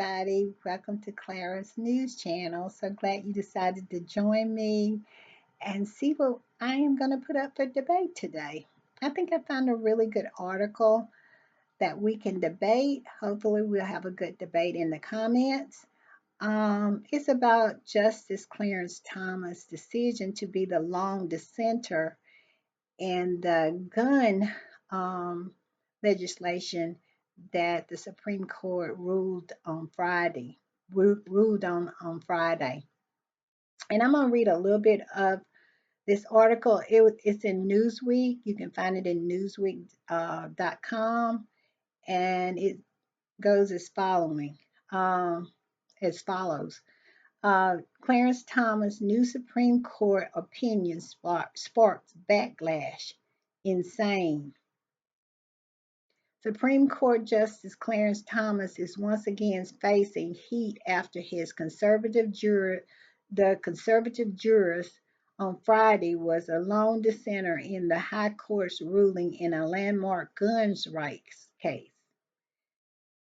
everybody. Welcome to Clarence News Channel. So glad you decided to join me and see what I am going to put up for debate today. I think I found a really good article that we can debate. Hopefully, we'll have a good debate in the comments. It's about Justice Clarence Thomas' decision to be the lone dissenter in the gun legislation that the Supreme Court ruled on Friday. And I'm going to read a little bit of this article. It's in Newsweek. You can find it in newsweek.com, and it goes as follows. Clarence Thomas' new Supreme Court opinion sparks backlash. Insane. Supreme Court Justice Clarence Thomas is once again facing heat after the conservative jurist on Friday was a lone dissenter in the High Court's ruling in a landmark guns rights case.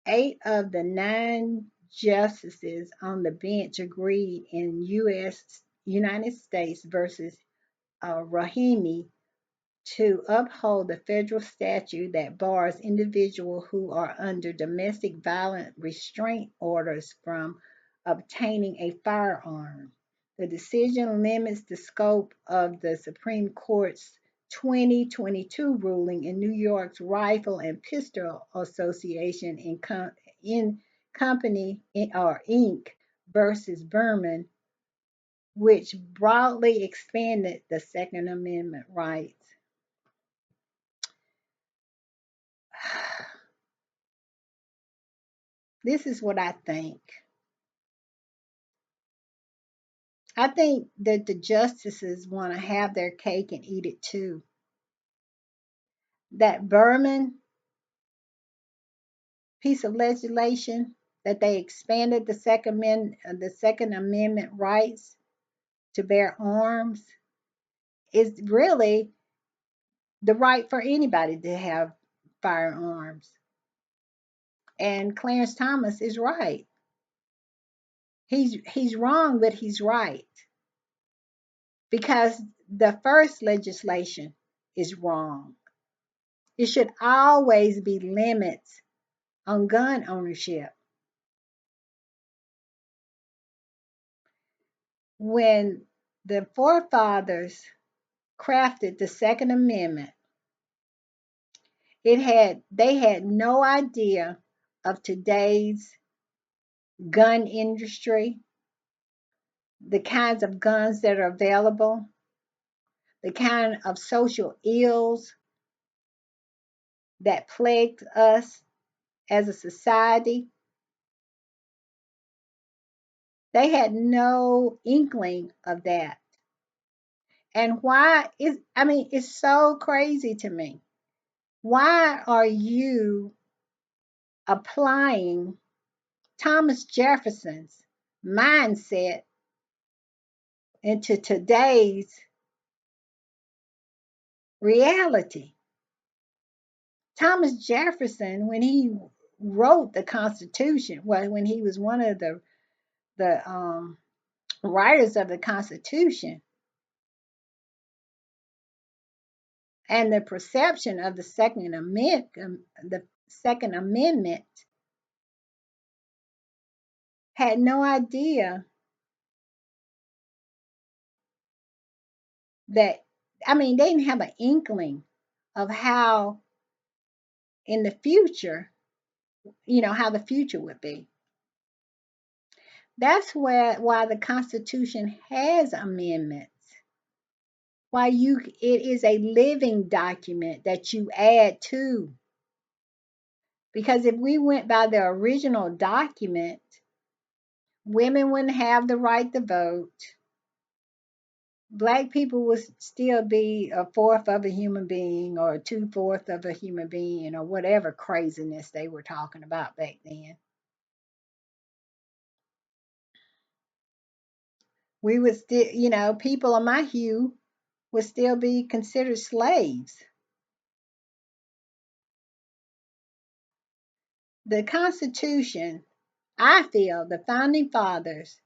8 of the 9 justices on the bench agreed in United States versus Rahimi to uphold the federal statute that bars individuals who are under domestic violence restraint orders from obtaining a firearm. The decision limits the scope of the Supreme Court's 2022 ruling in New York's Rifle and Pistol Association in Company or Inc. versus Berman, which broadly expanded the Second Amendment rights. This is what I think. I think that the justices want to have their cake and eat it too. That Berman piece of legislation that they expanded the Second Amendment rights to bear arms is really the right for anybody to have firearms. And Clarence Thomas is right. He's wrong, but he's right. Because the first legislation is wrong. It should always be limits on gun ownership. When the forefathers crafted the Second Amendment, they had no idea of today's gun industry, the kinds of guns that are available, the kind of social ills that plague us as a society. They had no inkling of that. And it's so crazy to me. Why are you applying Thomas Jefferson's mindset into today's reality? Thomas Jefferson, when he wrote the Constitution, well, when he was one of the writers of the Constitution, and the perception of the Second Amendment had no idea that, they didn't have an inkling of how in the future, how the future would be. That's why the Constitution has amendments. Why it is a living document that you add to. Because if we went by the original document, women wouldn't have the right to vote. Black people would still be a fourth of a human being or 2/4 of a human being or whatever craziness they were talking about back then. We would still, people of my hue would still be considered slaves. The Constitution I feel the founding fathers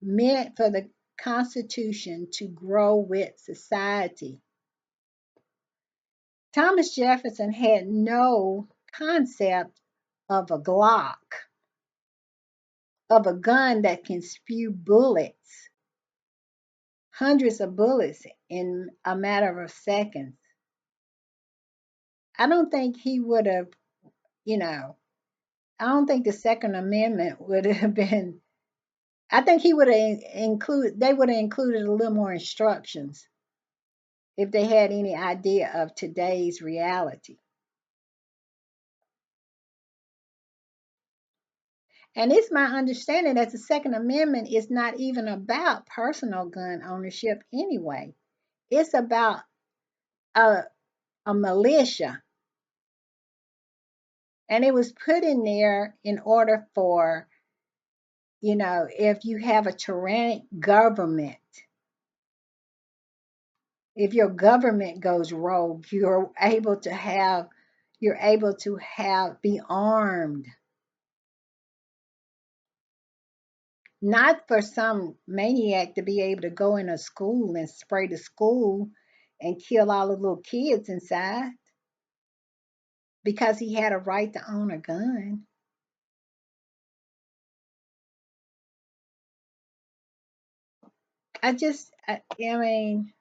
meant for the Constitution to grow with society. Thomas Jefferson had no concept of a Glock, of a gun that can spew bullets, hundreds of bullets in a matter of seconds. I don't think he would have, you know, I don't think the Second Amendment would have been, I think he would have they would have included a little more instructions if they had any idea of today's reality. And it's my understanding that the Second Amendment is not even about personal gun ownership anyway. It's about a, a militia. And it was put in there in order for, if you have a tyrannic government, if your government goes rogue, you're able to be armed, not for some maniac to be able to go in a school and spray the school and kill all the little kids inside because he had a right to own a gun. I mean,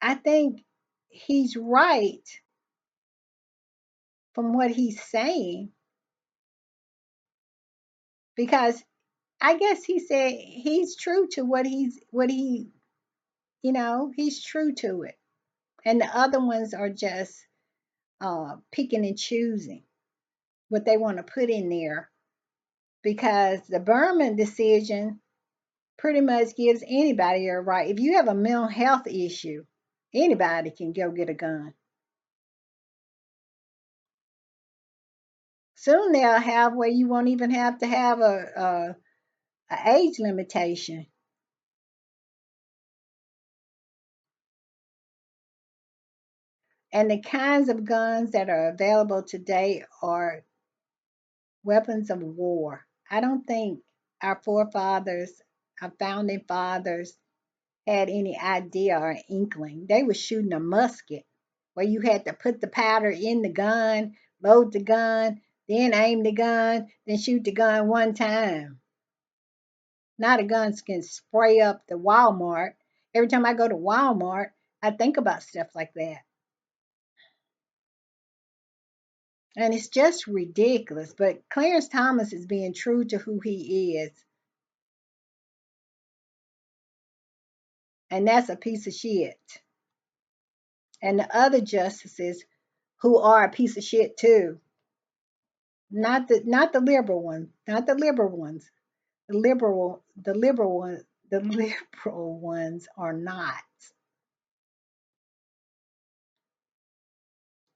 I think he's right from what he's saying because I guess he said he's true to he's true to it. And the other ones are just picking and choosing what they want to put in there because the Berman decision pretty much gives anybody a right. If you have a mental health issue, anybody can go get a gun. Soon they'll have where you won't even have to have a age limitation. And the kinds of guns that are available today are weapons of war. I don't think our forefathers, our founding fathers, had any idea or inkling. They were shooting a musket where you had to put the powder in the gun, load the gun, then aim the gun, then shoot the gun one time. Now the guns can spray up the Walmart. Every time I go to Walmart, I think about stuff like that. And it's just ridiculous. But Clarence Thomas is being true to who he is. And that's a piece of shit. And the other justices who are a piece of shit too. Not the liberal ones. Not the liberal ones. The liberal ones are not.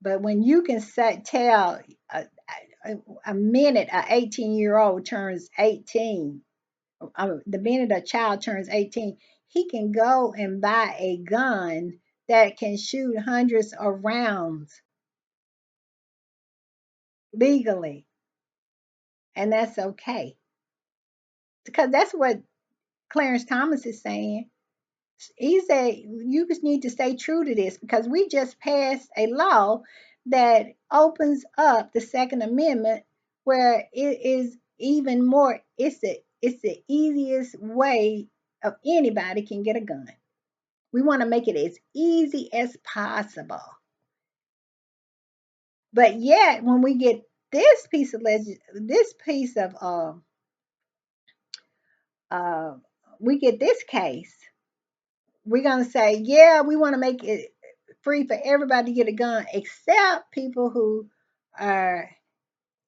But when you can tell a minute an 18-year-old turns 18, the minute a child turns 18, he can go and buy a gun that can shoot hundreds of rounds legally. And that's okay. Because that's what Clarence Thomas is saying. He said, you just need to stay true to this because we just passed a law that opens up the Second Amendment where it is even more, it's the easiest way of anybody can get a gun. We want to make it as easy as possible. But yet, when we get this piece of this piece of uh, we get this case, we're gonna say, yeah, we want to make it free for everybody to get a gun, except people who are,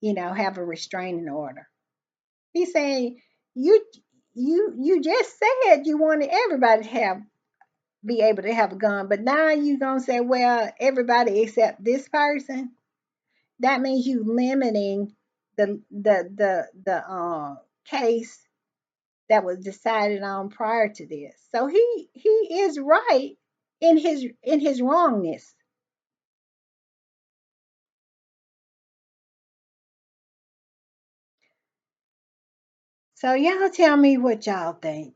have a restraining order. He's saying you you just said you wanted everybody to be able to have a gun, but now you're gonna say, well, everybody except this person. That means you limiting the case that was decided on prior to this. So he is right in his wrongness. So y'all tell me what y'all think.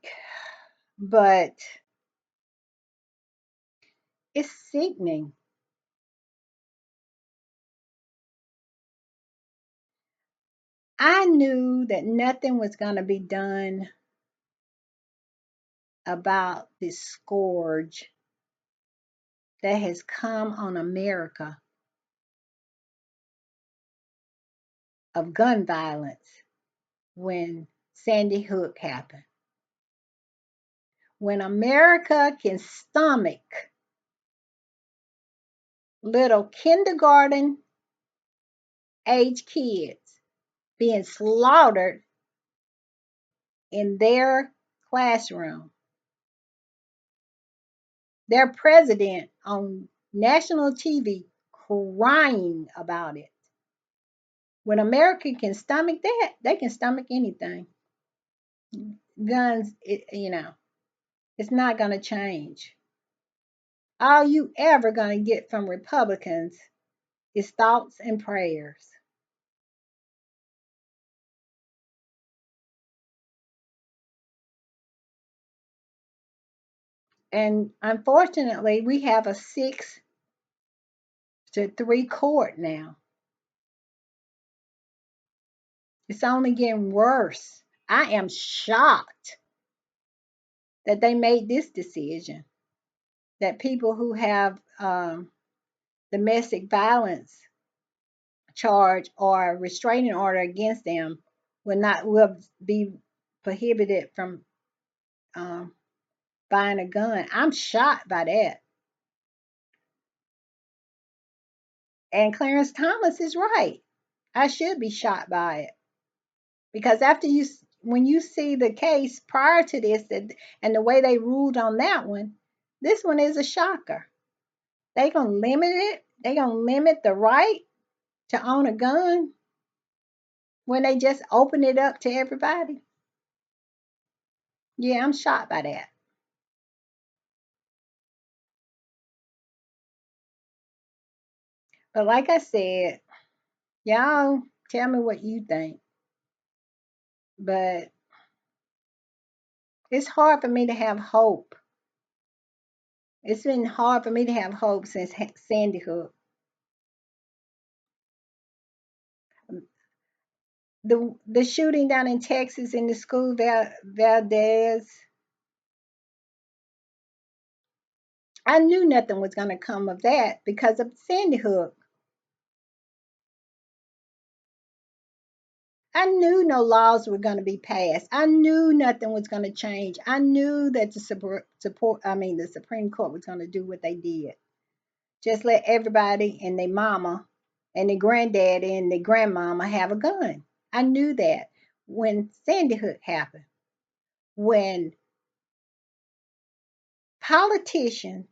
But it's sickening. I knew that nothing was going to be done about this scourge that has come on America of gun violence when Sandy Hook happened. When America can stomach little kindergarten age kids being slaughtered in their classroom, their president on national TV crying about it. When America can stomach that, they can stomach anything. Guns, it's not going to change. All you ever going to get from Republicans is thoughts and prayers. And unfortunately, we have a 6-3 court now. It's only getting worse. I am shocked that they made this decision, that people who have domestic violence charge or restraining order against them will be prohibited from um, buying a gun. I'm shocked by that. And Clarence Thomas is right. I should be shocked by it because when you see the case prior to this and the way they ruled on that one, this one is a shocker. They gonna limit it. They gonna limit the right to own a gun when they just open it up to everybody. Yeah, I'm shocked by that. But like I said, y'all tell me what you think. But it's hard for me to have hope. It's been hard for me to have hope since Sandy Hook. The shooting down in Texas in the school, Valdez, I knew nothing was going to come of that because of Sandy Hook. I knew no laws were going to be passed. I knew nothing was going to change. I knew that the Supreme Court was going to do what they did. Just let everybody and their mama and their granddaddy and their grandmama have a gun. I knew that when Sandy Hook happened, when politicians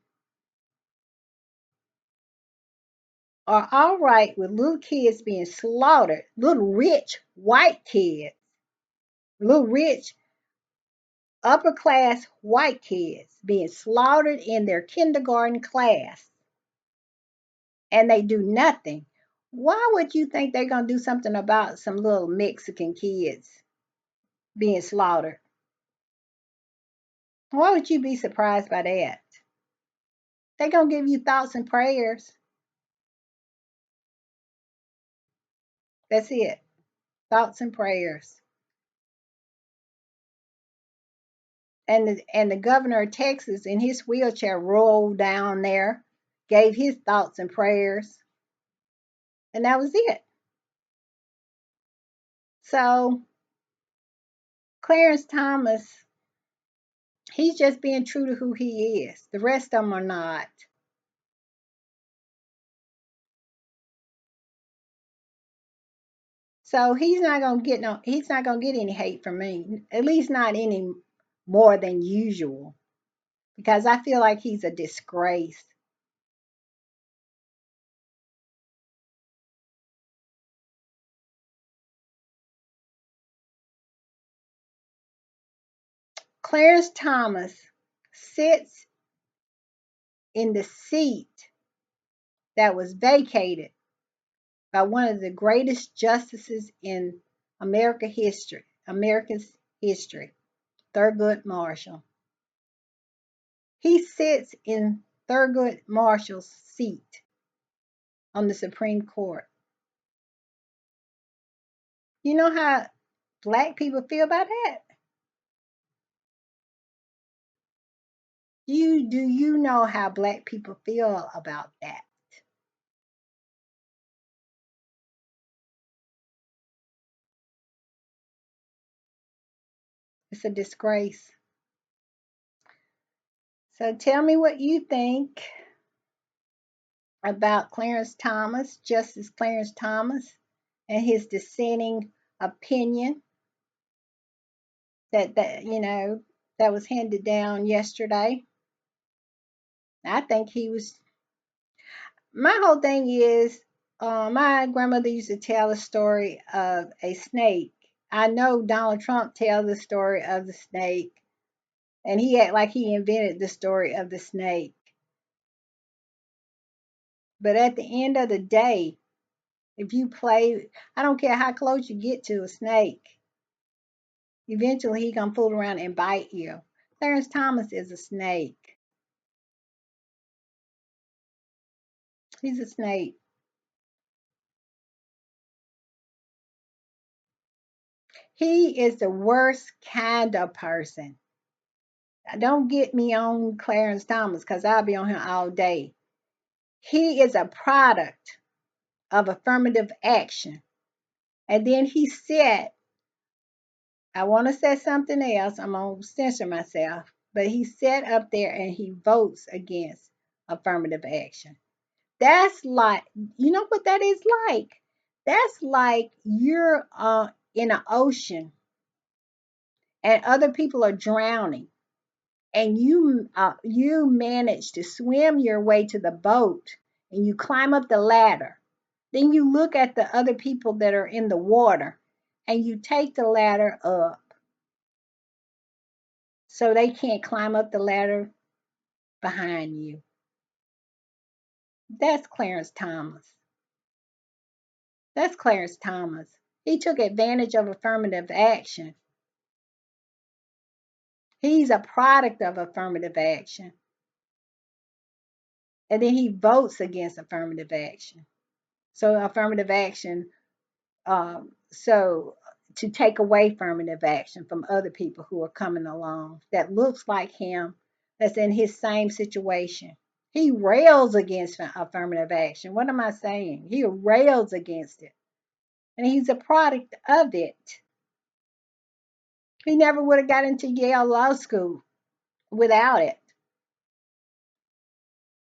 are all right with little kids being slaughtered, little rich white kids, little rich upper class white kids being slaughtered in their kindergarten class, and they do nothing. Why would you think they're going to do something about some little Mexican kids being slaughtered? Why would you be surprised by that? They're going to give you thoughts and prayers. That's it. Thoughts and prayers. And the governor of Texas in his wheelchair rolled down there, gave his thoughts and prayers, and that was it. So Clarence Thomas, he's just being true to who he is. The rest of them are not. So he's not gonna get any hate from me. At least not any more than usual. Because I feel like he's a disgrace. Clarence Thomas sits in the seat that was vacated by one of the greatest justices in America's history. history. Thurgood Marshall. He sits in Thurgood Marshall's seat on the Supreme Court. You know how black people feel about that? Do you know how black people feel about that? It's a disgrace. So tell me what you think about Clarence Thomas, Justice Clarence Thomas, and his dissenting opinion that was handed down yesterday. I think he was. My whole thing is, my grandmother used to tell a story of a snake. I know Donald Trump tells the story of the snake, and he act like he invented the story of the snake. But at the end of the day, if you play, I don't care how close you get to a snake, eventually he gonna fool around and bite you. Clarence Thomas is a snake. He's a snake. He is the worst kind of person. Don't get me on Clarence Thomas because I'll be on him all day. He is a product of affirmative action. And then he said, I want to say something else. I'm going to censor myself. But he sat up there and he votes against affirmative action. That's like, you know what that is like? That's like you're in an ocean and other people are drowning, and you manage to swim your way to the boat, and you climb up the ladder. Then you look at the other people that are in the water, and you take the ladder up so they can't climb up the ladder behind you. That's Clarence Thomas. That's Clarence Thomas. He took advantage of affirmative action. He's a product of affirmative action. And then he votes against affirmative action. So affirmative action, so to take away affirmative action from other people who are coming along that looks like him, that's in his same situation. He rails against affirmative action. What am I saying? He rails against it. And he's a product of it. He never would have got into Yale Law School without it.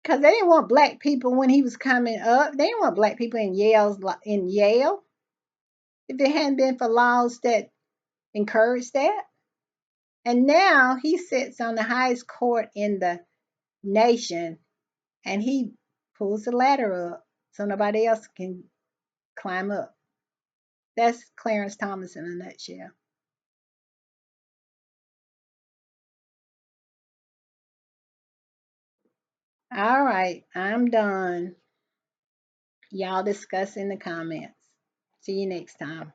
Because they didn't want black people when he was coming up. They didn't want black people in Yale if it hadn't been for laws that encouraged that. And now he sits on the highest court in the nation, and he pulls the ladder up so nobody else can climb up. That's Clarence Thomas in a nutshell. All right, I'm done. Y'all discuss in the comments. See you next time.